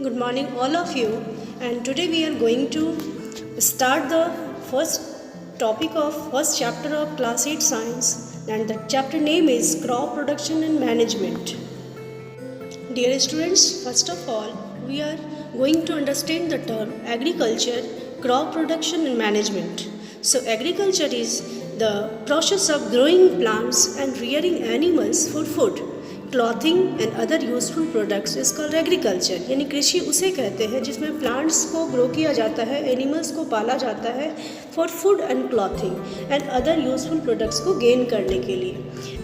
Good morning, all of you. And today we are going to start the first topic of first chapter of Class 8 Science, and the chapter name is Crop Production and Management. Dear students, first of all, we are going to understand the term agriculture, crop production and management. So agriculture is the process of growing plants and rearing animals for food. Clothing and other useful products is called agriculture, यानी कृषि उसे कहते हैं जिसमें plants को grow किया जाता है, एनिमल्स को पाला जाता है for food and clothing and other useful products को गेन करने के लिए।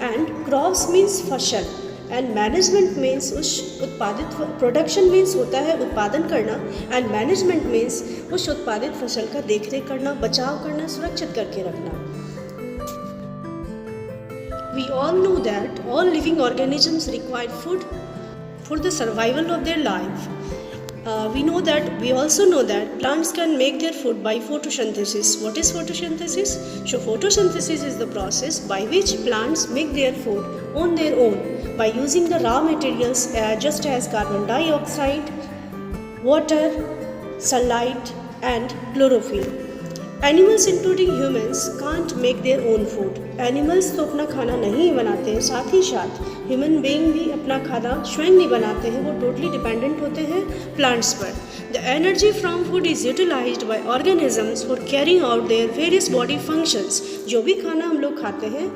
एंड क्रॉप्स मीन्स फसल एंड मैनेजमेंट मीन्स उस उत्पादित प्रोडक्शन मीन्स होता है उत्पादन करना एंड मैनेजमेंट मीन्स उस उत्पादित फसल का देखरेख करना, बचाव करना, सुरक्षित करके रखना। We all know that all living organisms require food for the survival of their life. We also know that plants can make their food by photosynthesis. What is photosynthesis? So photosynthesis is the process by which plants make their food on their own by using the raw materials just as carbon dioxide, water, sunlight and chlorophyll. Animals including humans can't make their own food. Animals तो अपना खाना नहीं बनाते हैं, साथ ही साथ human being भी अपना खाना स्वयं नहीं बनाते हैं, वो टोटली डिपेंडेंट होते हैं प्लांट्स पर। The energy from food is utilised by organisms for carrying out their various body functions. जो भी खाना हम लोग खाते हैं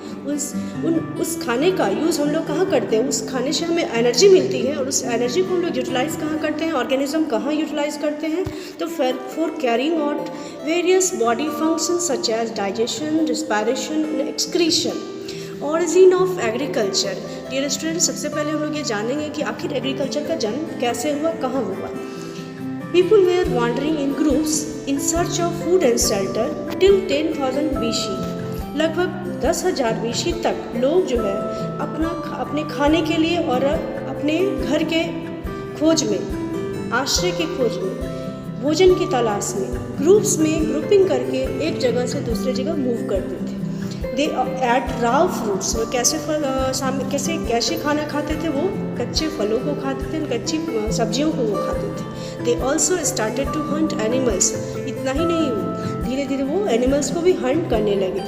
उस खाने का यूज़ हम लोग कहाँ करते हैं, उस खाने से हमें एनर्जी मिलती है और उस एनर्जी को हम लोग यूटिलाइज कहाँ करते हैं, ऑर्गेनिज्म कहाँ यूटिलाइज करते हैं, तो for carrying out various body functions such as digestion, respiration and excretion. Origin of agriculture. Dear student, सबसे पहले हम लोग ये जानेंगे कि आखिर एग्रीकल्चर का जन्म कैसे हुआ, कहाँ हुआ। People were wandering in groups in search of food and shelter till 10,000 BC। लगभग 10,000 BC तक लोग जो है अपने खाने के लिए और अपने घर के खोज में, आश्रय के खोज में, भोजन की तलाश में ग्रुप्स में ग्रुपिंग करके एक जगह से दूसरी जगह मूव करते थे। दे एट रॉ फ्रूट्स, वो कैसे खाना खाते थे, वो कच्चे फलों को खाते थे, कच्ची सब्जियों को वो खाते थे। They also started to hunt animals. इतना ही नहीं हुआ, धीरे धीरे वो एनिमल्स को भी हंट करने लगे,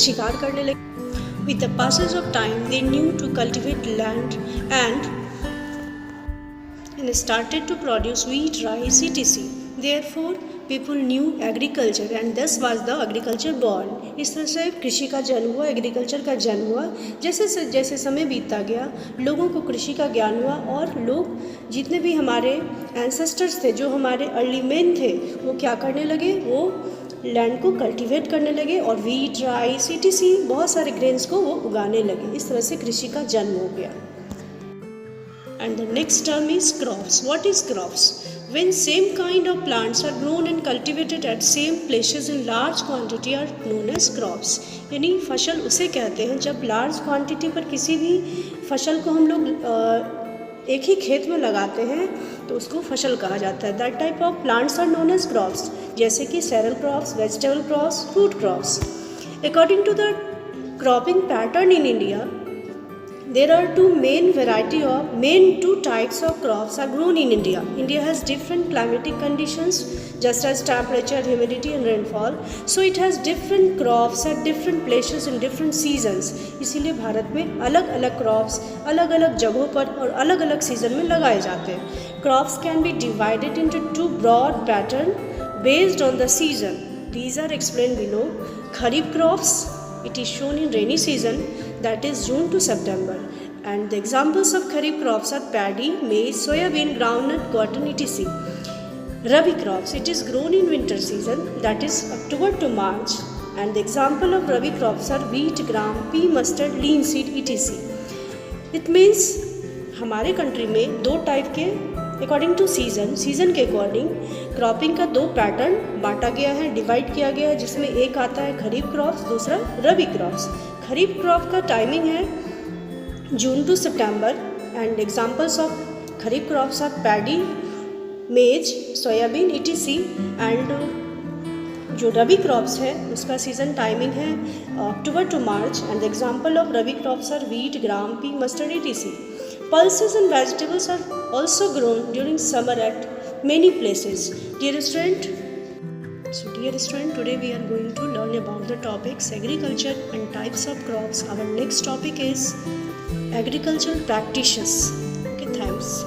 शिकार करने लगे। With the passage of time they knew to cultivate land and started to produce wheat, rice, etc. Therefore, people knew agriculture and thus was the agriculture born. इस तरह से कृषि का जन्म हुआ, एग्रीकल्चर का जन्म हुआ। जैसे समय बीतता गया, लोगों को कृषि का ज्ञान हुआ और लोग जितने भी हमारे एंसेस्टर्स थे, जो हमारे अर्ली मैन थे, वो क्या करने लगे, वो लैंड को कल्टीवेट करने लगे और वीट, राइस, etc. बहुत सारे ग्रेन्स को वो उगाने लगे। इस तरह से कृषि का जन्म हो गया। And the next term is crops. What is crops? When same kind of plants are grown and cultivated at same places in large quantity are known as crops. यानी फसल उसे कहते हैं जब लार्ज क्वांटिटी पर किसी भी फसल को हम लोग एक ही खेत में लगाते हैं तो उसको फसल कहा जाता है। That type of plants are known as crops, जैसे कि cereal crops, vegetable crops, fruit crops. According to the cropping pattern in India, there are main two types of crops are grown in India. India has different climatic conditions, just as temperature, humidity and rainfall. So it has different crops at different places in different seasons. इसीलिए भारत में अलग अलग crops अलग अलग जगहों पर और अलग अलग सीजन में लगाए जाते हैं। Crops can be divided into two broad patterns based on the season. These are explained below. Kharif crops, it is shown in rainy season, that is June to September, and the examples of kharif crops are paddy, maize, soybean, groundnut, cotton, etc. Rabi crops, it is grown in winter season, that is October to March, and the example of Rabi crops are wheat, gram, pea, mustard, linseed, etc. It means हमारे country में दो type के according to season के according cropping का दो pattern बांटा गया है, डिवाइड किया गया है, जिसमें एक आता है खरीफ क्रॉप्स, दूसरा रबी क्रॉप्स। खरीफ क्रॉप का टाइमिंग है June to September and examples of kharif crops are paddy, maize, soybean, etc. And जो रबी क्रॉप्स है उसका सीज़न टाइमिंग है October to March and the example of rabi crops are wheat, gram, pea, mustard, etc. Pulses and vegetables are also grown during summer at many places. Dear student, today we are going to learn about the topics agriculture and types of crops. Our next topic is agricultural practices. Okay, thanks.